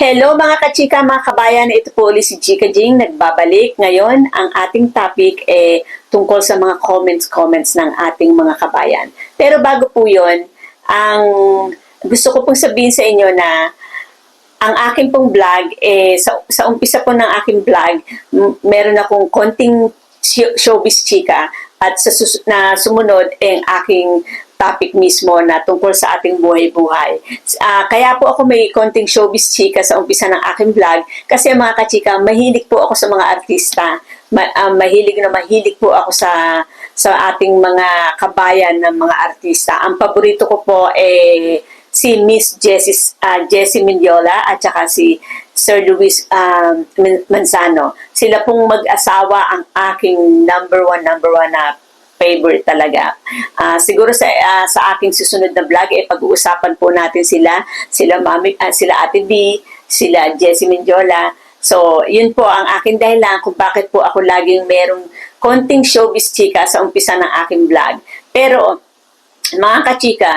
Hello mga kachika, mga kabayan, ito po ulit si Chika Jing, nagbabalik. Ngayon, ang ating topic tungkol sa mga comments ng ating mga kabayan. Pero bago po yun, ang gusto ko pong sabihin sa inyo na ang aking pong vlog, sa umpisa po ng aking vlog, meron akong konting showbiz chika at na sumunod ang aking topic mismo na tungkol sa ating buhay-buhay. Kaya po ako may konting showbiz chika sa umpisa ng aking vlog kasi mga kachika, mahilig po ako sa mga artista. Mahilig po ako sa ating mga kabayan ng mga artista. Ang paborito ko po si Miss Jessie Mendiola at saka si Sir Luis Manzano. Sila pong mag-asawa ang aking number one na favorite talaga. Siguro sa aking susunod na vlog, pag-uusapan po natin sila Ate B, sila Jessie Mendiola. So, yun po ang aking dahilan kung bakit po ako laging merong konting showbiz chika sa umpisa ng aking vlog. Pero, mga kachika,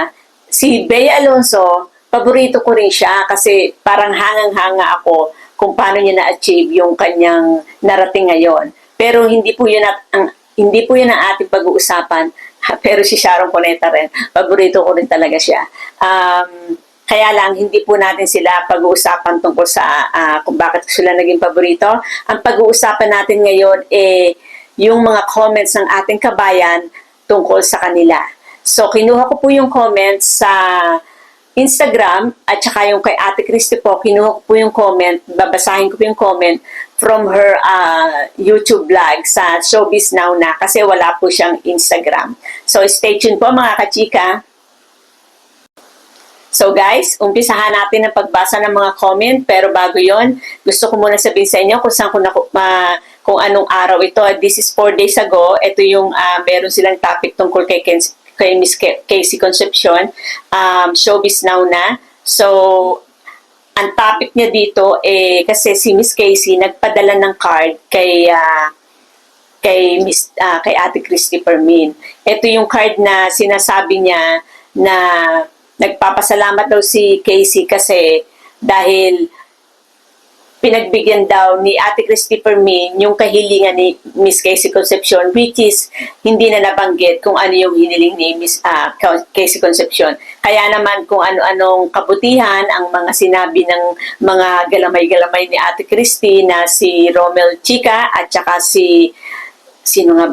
si Bea Alonso, paborito ko rin siya kasi parang hangang-hanga ako kung paano niya na-achieve yung kanyang narating ngayon. Pero hindi po yun ang ating pag-uusapan. Pero si Sharon Cuneta rin, paborito ko rin talaga siya. Kaya lang, hindi po natin sila pag-uusapan tungkol sa kung bakit sila naging paborito. Ang pag-uusapan natin ngayon yung mga comments ng ating kabayan tungkol sa kanila. So, kinuha ko po yung comments sa Instagram at saka yung kay Ate Christy po, kinuha ko po yung comment, babasahin ko po yung comment from her YouTube vlog sa Showbiz Now na kasi wala po siyang Instagram. So, stay tuned po mga kachika. So guys, umpisahan natin ang pagbasa ng mga comment, pero bago yon, gusto ko muna sabihin sa inyo kung anong araw ito. This is 4 days ago. Ito yung meron silang topic tungkol kay Miss Casey Concepcion, Showbiz Now na. So, ang topic niya dito kasi si Miss Casey nagpadala ng card kay Ate Christy Permin. Ito yung card na sinasabi niya na nagpapasalamat daw si Casey kasi dahil pinagbigyan daw ni Ate Christy Permin yung kahilingan ni Miss Casey Concepcion, which is hindi na nabanggit kung ano yung hiniling ni Miss Casey Concepcion. Kaya naman kung ano-anong kabutihan ang mga sinabi ng mga galamay-galamay ni Ate Christy na si Romel Chica at saka sino nga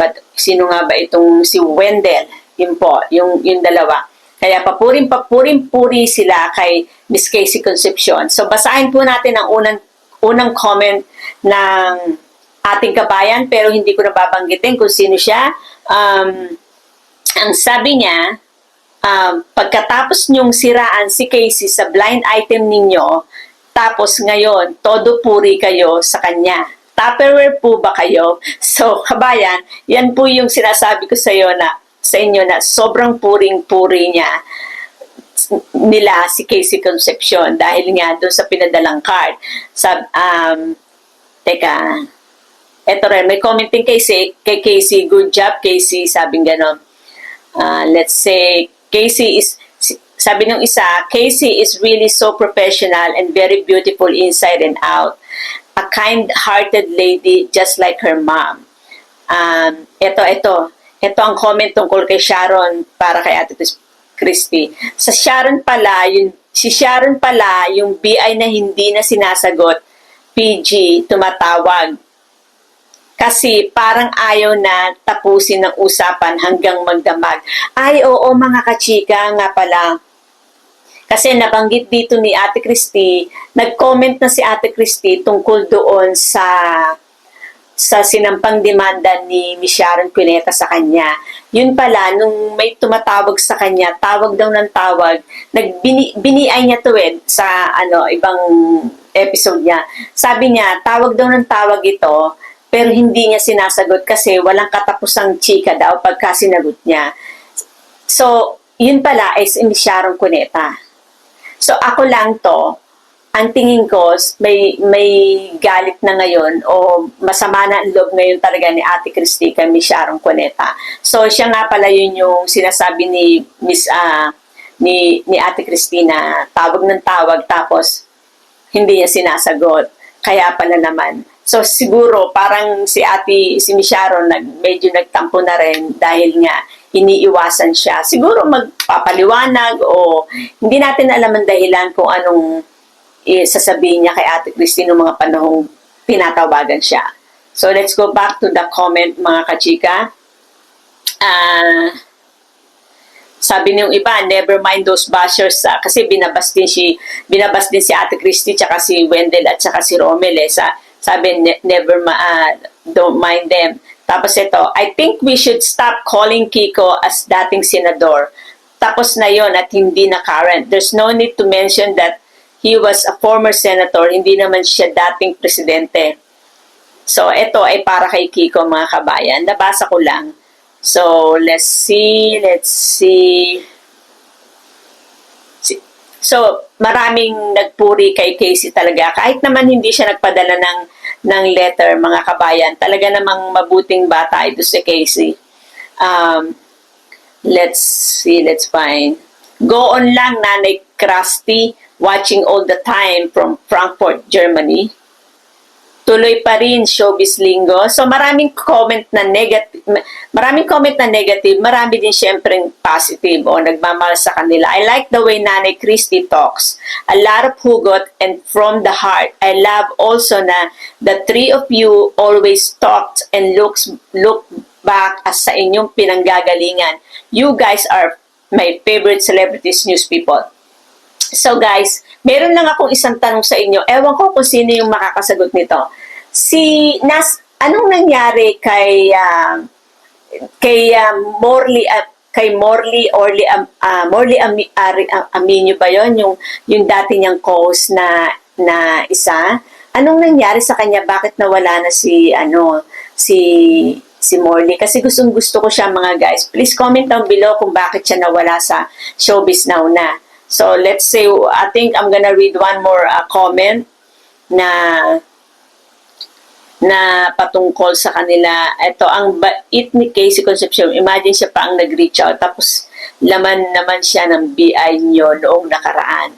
ba itong si Wendell, yun po, yung dalawa. Kaya papuring-puri sila kay Miss Casey Concepcion. So basahin po natin ang unang comment ng ating kabayan, pero hindi ko nababanggitin kung sino siya. Ang sabi niya, pagkatapos niyong siraan si Casey sa blind item ninyo, tapos ngayon, todo puri kayo sa kanya. Tupperware po ba kayo? So, kabayan, yan po yung sinasabi ko sa inyo na sobrang puring-puri nila si Casey Concepcion dahil nga doon sa pinadalang card. Eto rin, may commenting kay Casey, good job Casey, sabing gano'n. Let's say, sabi nung isa, Casey is really so professional and very beautiful inside and out. A kind-hearted lady just like her mom. Ito ang comment tungkol kay Sharon para kay Ate Christy. Si Sharon pala, yung BI na hindi na sinasagot, PG, tumatawag. Kasi parang ayaw na tapusin ng usapan hanggang magdamag. Ay, oo mga kachika nga pala. Kasi nabanggit dito ni Ate Christy, nag-comment na si Ate Christy tungkol doon sa sinampang demanda ni Miss Sharon Cuneta sa kanya. Yun pala, nung may tumatawag sa kanya, tawag daw ng tawag, biniay niya to sa ibang episode niya. Sabi niya, tawag daw ng tawag ito, pero hindi niya sinasagot kasi walang katapusang chika daw pagka sinagot niya. So, yun pala ay si Miss Sharon Cuneta. So, ako lang to, ang tingin ko, may galit na ngayon o masama na ang loob ngayon talaga ni Ate Christy kay Miss Sharon Cuneta. So, siya nga pala yun yung sinasabi ni ni Ate Christy na tawag ng tawag tapos hindi niya sinasagot. Kaya pala naman. So siguro parang si Miss Sharon medyo nagtampo na rin dahil nga iniiwasan siya. Siguro magpapaliwanag o hindi natin alam ang dahilan kung anong sasabihin niya kay Ate Christy noong mga panahong pinatawagan siya. So let's go back to the comment mga kachika. Sabi niyong iba, never mind those bashers kasi binabas din si Ate Christy tsaka si Wendell at tsaka si Romel sabi don't mind them. Tapos ito, I think we should stop calling Kiko as dating senador. Tapos na yon at hindi na current. There's no need to mention that he was a former senator, hindi naman siya dating presidente. So ito ay para kay Kiko mga kabayan. Nabasa ko lang. So, let's see. So, maraming nagpuri kay Casey talaga. Kahit naman hindi siya nagpadala ng letter, mga kabayan. Talaga namang mabuting bata ito si Casey. Let's see, let's find. Go on lang, Nanay Krusty, watching all the time from Frankfurt, Germany. Tuloy pa rin showbiz linggo. So maraming comment na negative, marami din syempre positive o nagmamahal sa kanila. I like the way Nanay Christy talks. A lot of hugot and from the heart. I love also na the three of you always talked and look back as sa inyong pinanggagalingan. You guys are my favorite celebrities news people. So guys, meron lang akong isang tanong sa inyo. Ewan ko kung sino yung makakasagot nito. Anong nangyari kay Morley Aminio ba yon, yung dati niyang co-host na isa? Anong nangyari sa kanya? Bakit nawala na si Morley? Kasi gusto ko siya mga guys. Please comment down below kung bakit siya nawala sa Showbiz Now na. So let's say, I think I'm gonna read one more comment na patungkol sa kanila. Ito, ang bait ni Casey Concepcion. Imagine siya pa ang nag-reach out. Tapos, laman naman siya ng BI niyo noong nakaraan.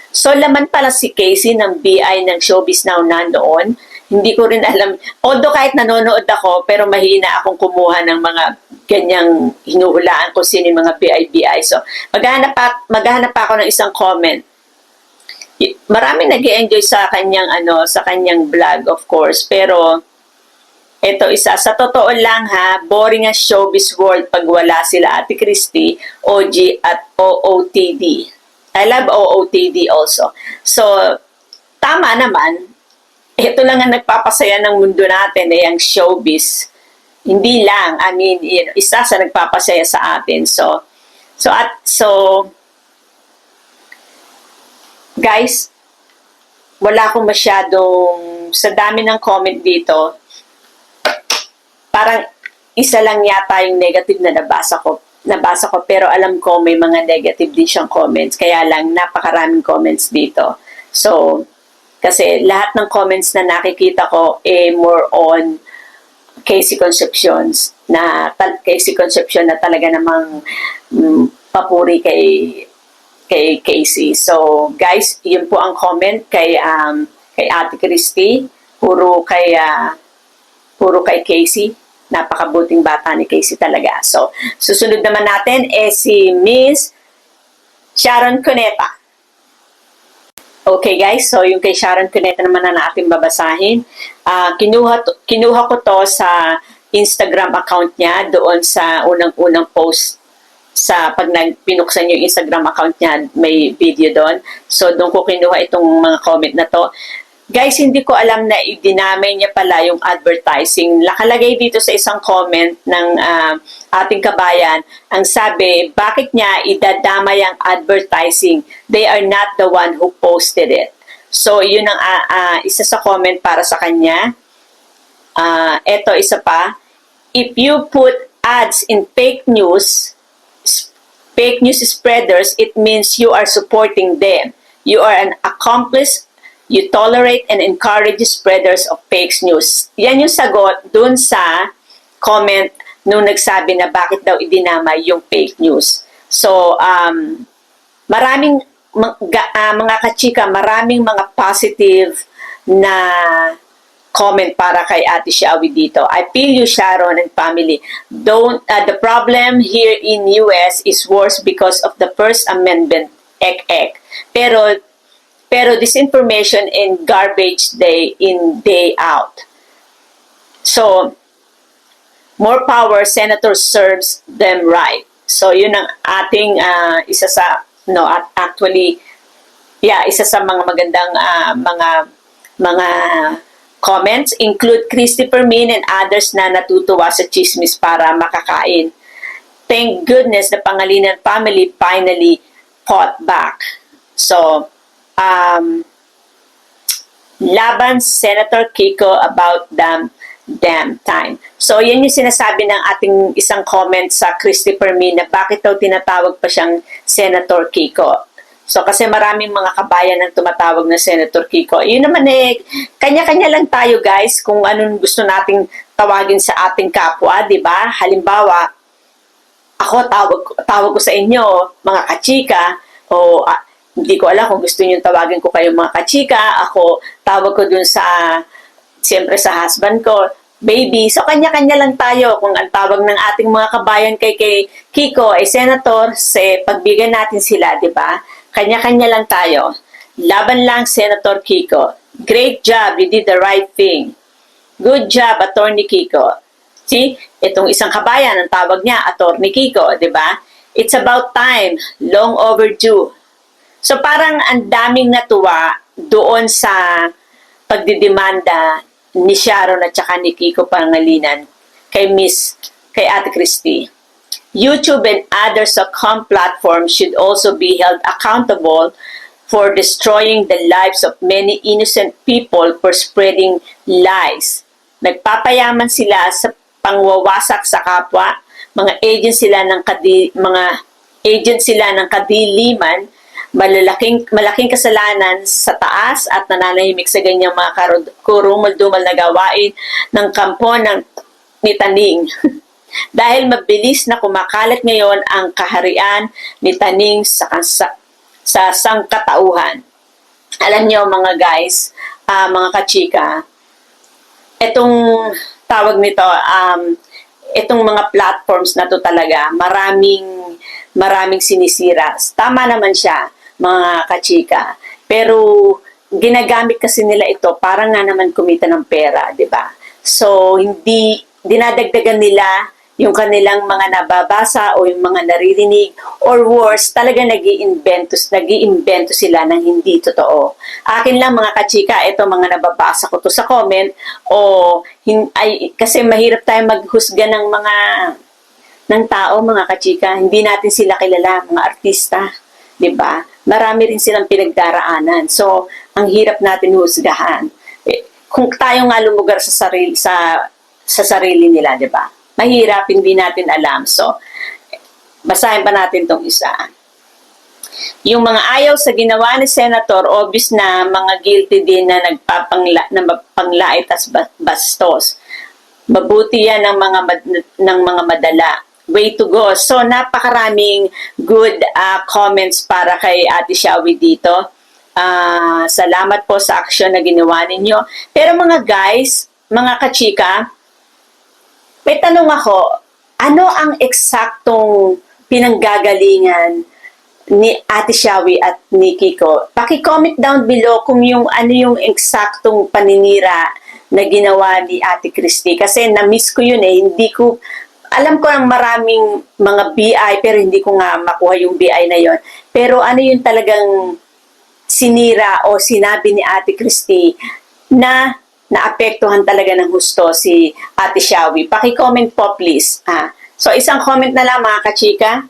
So, laman pala si Casey ng BI ng Showbiz Now na noon. Hindi ko rin alam. Although kahit nanonood ako, pero mahina akong kumuha ng mga ganyang hinuhulaan kung sino yung mga BI. So, maghahanap ako ng isang comment. Marami nag-enjoy sa kanyang vlog of course, pero ito isa, sa totoo lang ha, boring ang showbiz world pag wala sila Ate Christy, OG at OOTD. I love OOTD also. So, tama naman, ito lang ang nagpapasaya ng mundo natin ang showbiz. Hindi lang, isa sa nagpapasaya sa atin. So guys, wala akong masyadong, sa dami ng comment dito, parang isa lang yata yung negative na nabasa ko, pero alam ko may mga negative din siyang comments, kaya lang napakaraming comments dito. So, kasi lahat ng comments na nakikita ko, more on Casey Concepcion na talaga namang papuri kay Casey. So, guys, yun po ang comment kay Ate Christy. Puro kay Casey. Napakabuting bata ni Casey talaga. So, susunod naman natin si Miss Sharon Cuneta. Okay guys, so yung kay Sharon Cuneta naman na natin babasahin. Kinuha ko to sa Instagram account niya doon sa unang-unang post. Sa pag pinuksan yung Instagram account niya, may video doon. So, doon ko kinuha itong mga comment na to. Guys, hindi ko alam na idinamay niya pala yung advertising. Nakalagay dito sa isang comment ng ating kabayan, ang sabi, bakit niya idadamay ang advertising? They are not the one who posted it. So, yun ang isa sa comment para sa kanya. Eto, isa pa. If you put ads in fake news spreaders, it means you are supporting them. You are an accomplice. You tolerate and encourage spreaders of fake news. Yan yung sagot dun sa comment nung nagsabi na bakit daw idinamay yung fake news. So, maraming mga kachika, maraming mga positive na comment para kay Ate Shawi dito. I feel you, Sharon and family. The problem here in US is worse because of the First Amendment, ek. Pero disinformation and garbage day in, day out. So, more power, Senator serves them right. So, yun ang ating isa sa, isa sa mga magandang mga comments. Include Christopher Min and others na natutuwa sa chismis para makakain. Thank goodness the Pangilinan family finally fought back. So, laban Senator Kiko about damn time. So, yan yung sinasabi ng ating isang comment sa Christopher Min na bakit daw tinatawag pa siyang Senator Kiko. So, kasi maraming mga kabayan ang tumatawag na Senator Kiko. Yun naman kanya-kanya lang tayo guys kung anong gusto nating tawagin sa ating kapwa, di ba? Halimbawa, ako tawag ko sa inyo, mga kachika, o hindi ko alam kung gusto niyo tawagin ko kayo mga kachika, ako tawag ko dun siyempre sa husband ko, baby. So, kanya-kanya lang tayo kung ang tawag ng ating mga kabayan kay Kiko ay Senator, pagbigyan natin sila, di ba? Kanya-kanya lang tayo. Laban lang, Senator Kiko. Great job, you did the right thing. Good job, Attorney Kiko. See, itong isang kabayan, ang tawag niya, Attorney Kiko, di ba? It's about time, long overdue. So parang ang daming natuwa doon sa pagdidemanda ni Sharon at saka ni Kiko Pangilinan kay Ate Christie. YouTube and other SOCOM platforms should also be held accountable for destroying the lives of many innocent people for spreading lies. Nagpapayaman sila sa pangwawasak sa kapwa, mga agent sila ng kadiliman, malaking kasalanan sa taas at nananahimik sa ganyang mga kurumal-dumal na gawain ng kampo ni Taning. Dahil mabilis na kumakalat ngayon ang kaharian ni Taning sa sangkatauhan. Alam niyo mga guys, mga kachika, itong tawag nito, itong mga platforms na to talaga, maraming sinisira. Tama naman siya, mga kachika. Pero ginagamit kasi nila ito para nga naman kumita ng pera, di ba? So, hindi dinadagdagan nila yung kanilang mga nababasa o yung mga naririnig, or worse, talaga nag-iimbento sila ng hindi totoo. Akin lang mga kachika, ito mga nababasa ko to sa comment, kasi mahirap tayo maghusga ng tao, mga kachika. Hindi natin sila kilala, mga artista, di ba? Marami rin silang pinagdaraanan. So, ang hirap natin husgahan. Kung tayo nga lumugar sa sarili nila, di ba? Mahirap, hindi natin alam. So, basahin pa natin tong isa. Yung mga ayaw sa ginawa ni Senator, obvious na mga guilty din na nagpapanglait at bastos. Mabuti yan ng mga madala. Way to go. So, napakaraming good comments para kay Ate Shawi dito. Salamat po sa aksyon na ginawa ninyo. Pero mga guys, mga kachika, may tanong ako, ano ang eksaktong pinanggagalingan ni Ate Shawi at ni Kiko? Paki-comment down below kung ano yung eksaktong paninira na ginawa ni Ate Christie. Kasi na-miss ko yun alam ko ang maraming mga BI pero hindi ko nga makuha yung BI na yon. Pero ano yung talagang sinira o sinabi ni Ate Christie na naapektuhan talaga ng husto si Ate Shawi. Paki-comment po please. So isang comment na lang mga kachika.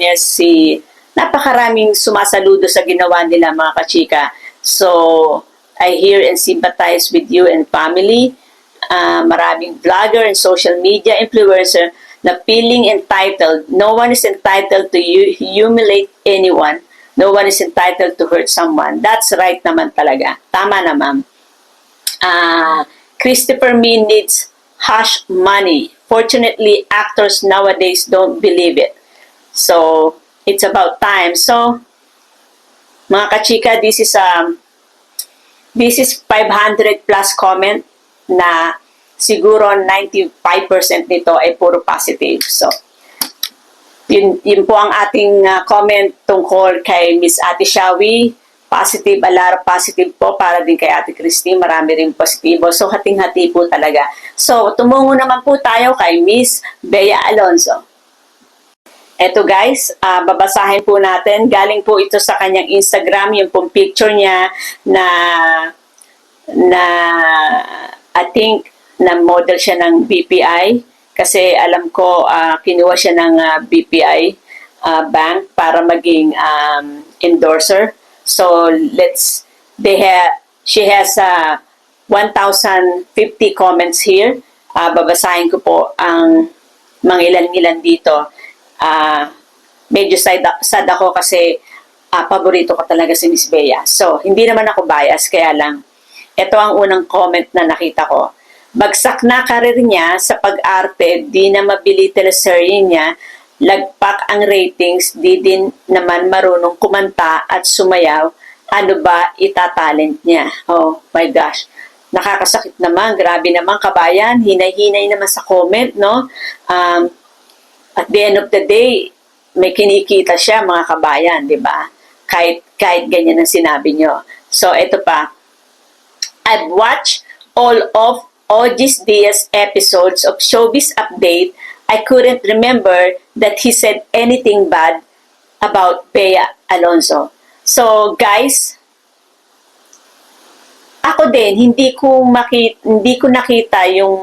Yes, napakaraming sumasaludo sa ginawa nila mga kachika. So I hear and sympathize with you and family. Maraming vlogger and social media influencer na feeling entitled. No one is entitled to humiliate anyone. No one is entitled to hurt someone. That's right naman talaga. Tama naman. Christopher Min needs hush money. Fortunately, actors nowadays don't believe it. So, it's about time. So, mga kachika, this is 500 plus comment na siguro 95% nito ay puro positive. So, yun po ang ating comment tungkol kay Miss Ate Shawi. Positive, a lot of positive po para din kay Ate Christy. Marami rin positibo. So, hating-hati po talaga. So, tumungo naman po tayo kay Miss Bea Alonzo. Eto guys, babasahin po natin. Galing po ito sa kanyang Instagram, yung pong picture niya na I think na model siya ng BPI. Kasi alam ko, kinuha siya ng BPI bank para maging endorser. So she has 1,050 comments here. Babasahin ko po ang mga ilan-ilan dito. Medyo sad ako kasi paborito ko talaga si Miss Bea. So, hindi naman ako bias, kaya lang, ito ang unang comment na nakita ko. Bagsak na karir niya sa pag-arte, di na mabili teleserye niya, lagpak ang ratings, di din naman marunong kumanta at sumayaw, ano ba itatalent niya? Oh my gosh. Nakakasakit naman, grabe naman kabayan, hinay-hinay naman sa comment, no? At the end of the day, may kinikita siya mga kabayan, di ba? Kahit ganyan ang sinabi nyo. So, ito pa. I've watched all of Ogis Diaz episodes of Showbiz Update. I couldn't remember that he said anything bad about Bea Alonzo. So, guys, ako din, hindi ko nakita yung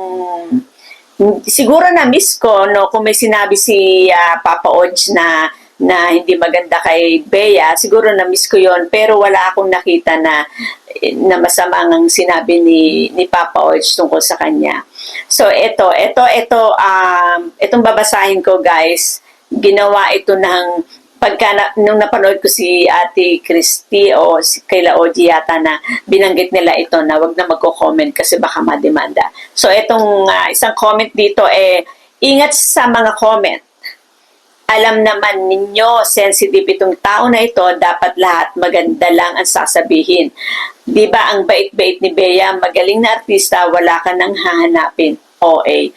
siguro na-miss ko, no, kung may sinabi si Papa Odge na hindi maganda kay Bea, siguro na-miss ko yon, pero wala akong nakita na masama ang sinabi ni Papa Odge tungkol sa kanya. So, itong babasahin ko, guys, ginawa ito ng nung napanood ko si Ate Christy o si Kayla Oji yata na binanggit nila ito na wag na magko-comment kasi baka mademanda. So, itong isang comment dito ingat sa mga comment. Alam naman ninyo, sensitive itong tao na ito, dapat lahat maganda lang ang sasabihin. Di ba ang bait-bait ni Bea, magaling na artista, wala ka nang hahanapin. OA.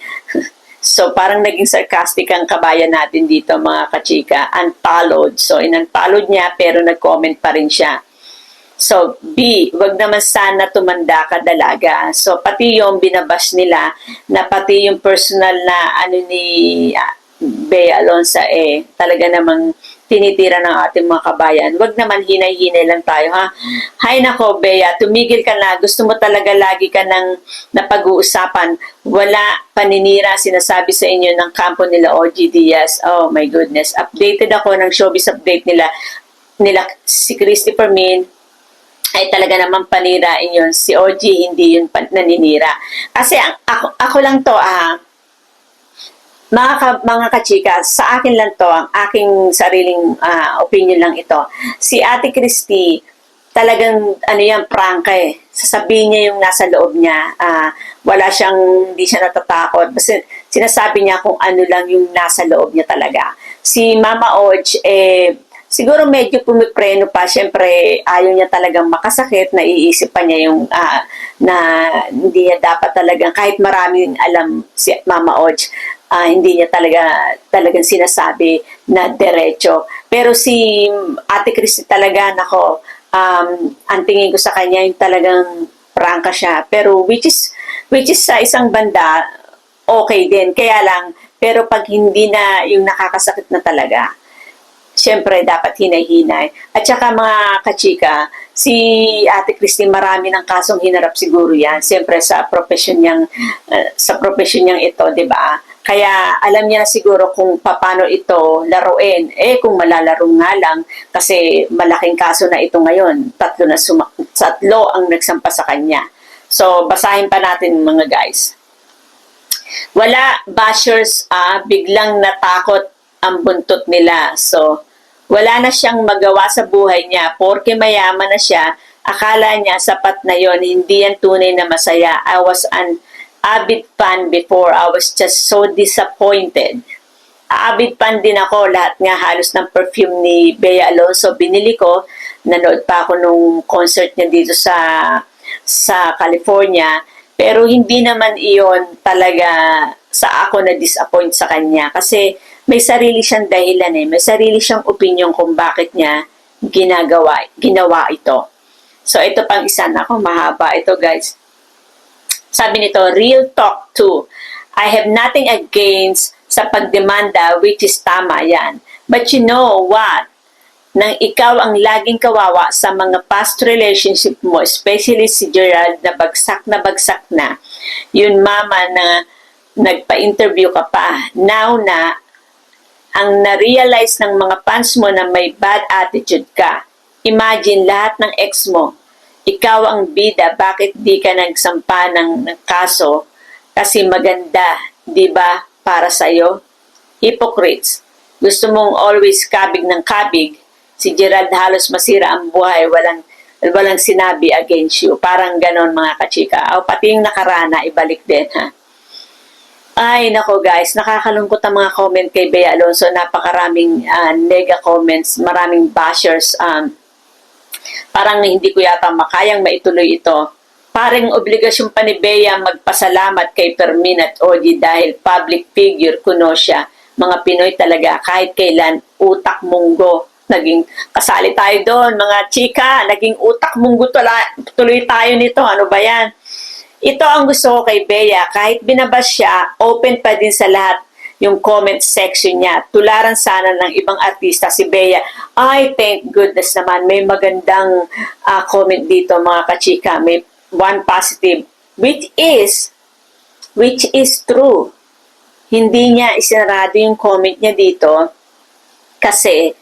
So, parang naging sarcastic ang kabayan natin dito, mga kachika. Unfollowed. So, in-unfollowed niya, pero nag-comment pa rin siya. So, B, wag naman sana tumanda ka dalaga. So, pati yung binabash nila, na pati yung personal na ni Bea Alonzo talaga namang tinitira ng ating mga kabayan. Wag naman hinay-hinay lang tayo, ha? Hay nako, Bea, tumigil ka na. Gusto mo talaga lagi ka nang napag-uusapan. Wala paninira sinasabi sa inyo ng kampo nila OG Diaz. Oh my goodness. Updated ako ng showbiz update nila si Christopher Min ay talaga naman panirain yun. Si OG hindi yun naninira. Kasi ako lang to, mga kachika, sa akin lang to, ang aking sariling opinion lang ito. Si Ate Christy, talagang prangka Sasabihin niya yung nasa loob niya. Hindi siya natatakot. Basta sinasabi niya kung ano lang yung nasa loob niya talaga. Si Mama Oj, siguro medyo pumipreno pa. Siyempre, ayaw niya talagang makasakit. Naiisip pa niya yung na hindi niya dapat talagang, kahit maraming alam si Mama Oj, hindi niya talagang sinasabi na diretso. Pero si Ate Christy talaga, ang tingin ko sa kanya yung talagang prangka siya. Pero which is sa isang banda, okay din. Kaya lang, pero pag hindi na yung nakakasakit na talaga, siyempre dapat hinay-hinay. At saka mga kachika, si Ate Christy marami ng kasong hinarap siguro yan. Siyempre sa profession niyang ito, 'di ba? Kaya alam niya na siguro kung paano ito laruin. Kung malalaro nga lang, kasi malaking kaso na ito ngayon. Tatlo ang nagsampa sa kanya. So, basahin pa natin mga guys. Wala bashers, biglang natakot ang buntot nila. So, wala na siyang magawa sa buhay niya. Porke mayaman na siya, akala niya sapat na yon. Hindi yan tunay na masaya. I was an avid fan before. I was just so disappointed. avid fan din ako. Lahat nga halos ng perfume ni Bea Alonzo binili ko. Nanood pa ako nung concert niya dito sa California. Pero hindi naman iyon talaga sa ako na disappoint sa kanya. Kasi may sarili siyang dahilan eh. May sarili siyang opinion kung bakit niya ginawa ito. So ito pang isa na ako. Mahaba ito guys. Sabi nito, real talk too. I have nothing against sa pagdemanda, which is tama yan. But you know what? Nang ikaw ang laging kawawa sa mga past relationship mo, especially si Gerald na bagsak na, yun mama na nagpa-interview ka pa, now na ang na-realize ng mga fans mo na may bad attitude ka. Imagine lahat ng ex mo, ikaw ang bida, bakit di ka nagsampa ng kaso? Kasi maganda, di ba, para sa'yo? Hypocrites. Gusto mong always kabig ng kabig. Si Gerald halos masira ang buhay, walang sinabi against you. Parang ganon mga kachika. O pati yung nakarana, ibalik din ha. Ay nako guys, nakakalungkot ang mga comment kay Bea Alonzo. Napakaraming nega comments, maraming bashers. Parang hindi ko yata makayang maituloy ito. Parang obligasyon pa ni Bea magpasalamat kay Fermin at Ogie dahil public figure kuno siya. Mga Pinoy talaga, kahit kailan, utak munggo. Naging kasali tayo doon, mga chika, naging utak munggo tuloy tayo nito. Ano ba yan? Ito ang gusto ko kay Bea. Kahit binabas siya, open pa din sa lahat yung comment section niya. Tularan sana ng ibang artista si Bea. Ay, thank goodness naman. May magandang comment dito mga kachika. May one positive. Which is true. Hindi niya isinarado yung comment niya dito kasi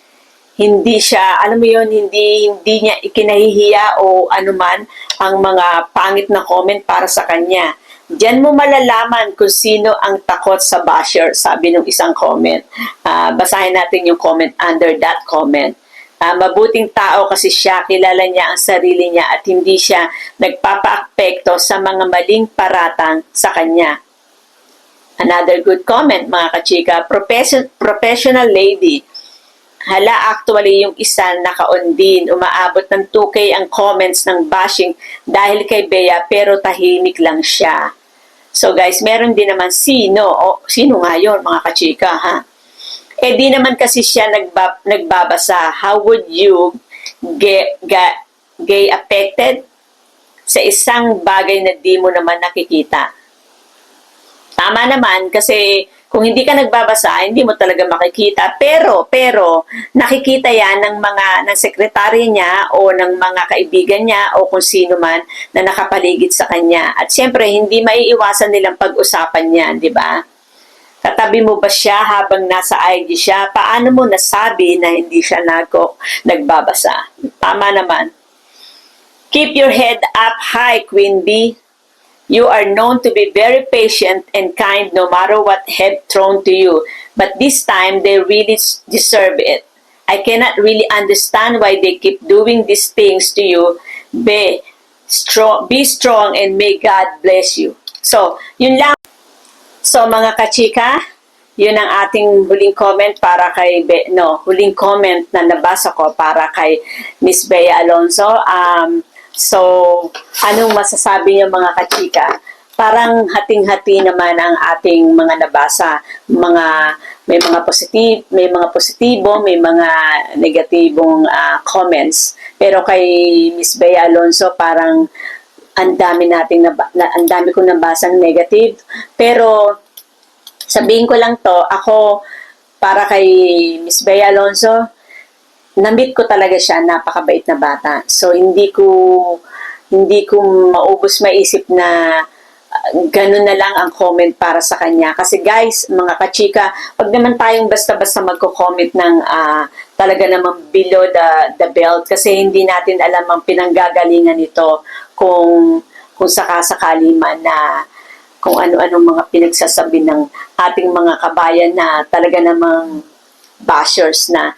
hindi siya, alam mo yun, hindi niya ikinahihiya o anuman ang mga pangit na comment para sa kanya. Diyan mo malalaman kung sino ang takot sa basher, sabi ng isang comment. Basahin natin yung comment under that comment. Mabuting tao kasi siya, kilala niya ang sarili niya at hindi siya nagpapa-apekto sa mga maling paratang sa kanya. Another good comment mga kachika, professional lady. Hala, actually, yung isa naka-on din. Umaabot ng 2K ang comments ng bashing dahil kay Bea, pero tahimik lang siya. So guys, meron din naman sino nga yun, mga kachika, ha? Eh di naman kasi siya nagbabasa. How would you get affected sa isang bagay na di mo naman nakikita? Tama naman, kasi kung hindi ka nagbabasa, hindi mo talaga makikita. Pero nakikita yan ng sekretary niya o ng mga kaibigan niya o kung sino man na nakapaligid sa kanya. At siyempre, hindi maiiwasan nilang pag-usapan yan, di ba? Katabi mo ba siya habang nasa IG siya? Paano mo nasabi na hindi siya nagbabasa? Tama naman. Keep your head up high, Queen Bee. You are known to be very patient and kind no matter what have thrown to you. But this time, they really deserve it. I cannot really understand why they keep doing these things to you. Be strong and may God bless you. So, yun lang. So, mga kachika, yun ang ating huling comment para kay huling comment na nabasa ko para kay Miss Bea Alonzo. So, anong masasabi niyo mga kachika? Parang hating-hati naman ang ating mga nabasa. May mga positibo, may mga negatibong comments. Pero kay Miss Bea Alonzo, parang ang dami kong nabasang negative. Pero sabihin ko lang to, ako para kay Miss Bea Alonzo, na-meet ko talaga siya, napakabait na bata. So hindi ko maubos maisip na ganun na lang ang comment para sa kanya. Kasi guys, mga kachika, pag naman tayong basta-basta magko-comment ng talaga namang below the belt, kasi hindi natin alam ang pinanggagalingan nito kung sakasakali man na kung ano-anong mga pinagsasabi ng ating mga kabayan na talaga namang bashers na.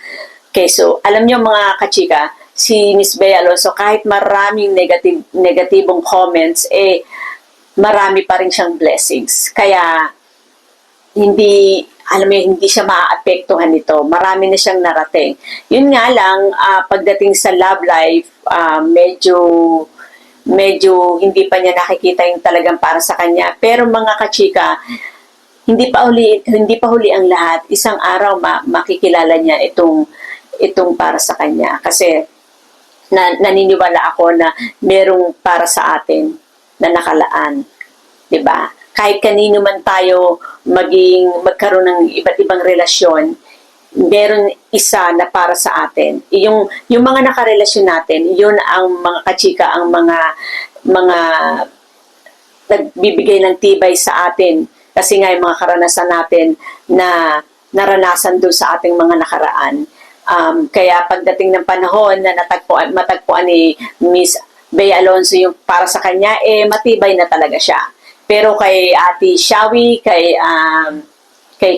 Okay, so alam niyo mga kachika, si Miss Bea Alonzo, kahit maraming negatibong comments, marami pa rin siyang blessings. Kaya, hindi, alam mo, hindi siya maaapektuhan nito. Marami na siyang narating. Yun nga lang, pagdating sa love life, medyo hindi pa niya nakikita yung talagang para sa kanya. Pero mga kachika, hindi pa huli ang lahat. Isang araw makikilala niya itong para sa kanya. Kasi naniniwala ako na merong para sa atin na nakalaan. 'Di ba? Kahit kanino man tayo magkaroon ng iba't ibang relasyon, meron isa na para sa atin. Yung mga nakarelasyon natin, yun ang mga kachika, ang mga nagbibigay ng tibay sa atin. Kasi nga yung mga karanasan natin na naranasan doon sa ating mga nakaraan. Kaya pagdating ng panahon na matagpuan ni Miss Bea Alonzo yung para sa kanya, matibay na talaga siya. Pero kay Ate Shawi, kay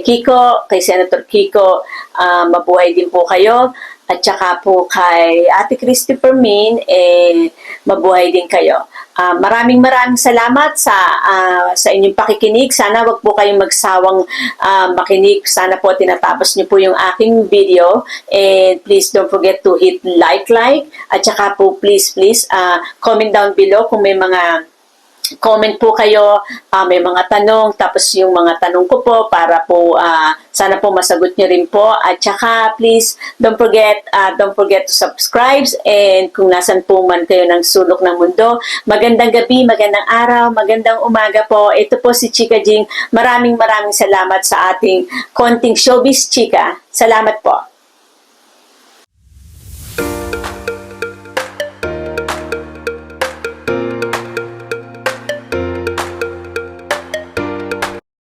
Kiko, kay Senator Kiko, mabuhay din po kayo. At saka po kay Ate Christopher Min, mabuhay din kayo. Maraming salamat sa inyong pakikinig. Sana wag po kayong magsawang makinig. Sana po tinatapos niyo po yung aking video. And please don't forget to hit like. At saka po please comment down below kung may mga comment po kayo, may mga tanong, tapos yung mga tanong ko po para po sana po masagot nyo rin po. At saka please don't forget to subscribe, and kung nasan po man kayo ng sulok ng mundo, magandang gabi, magandang araw, magandang umaga po. Ito po si Chika Jing. Maraming salamat sa ating konting showbiz chika. Salamat po.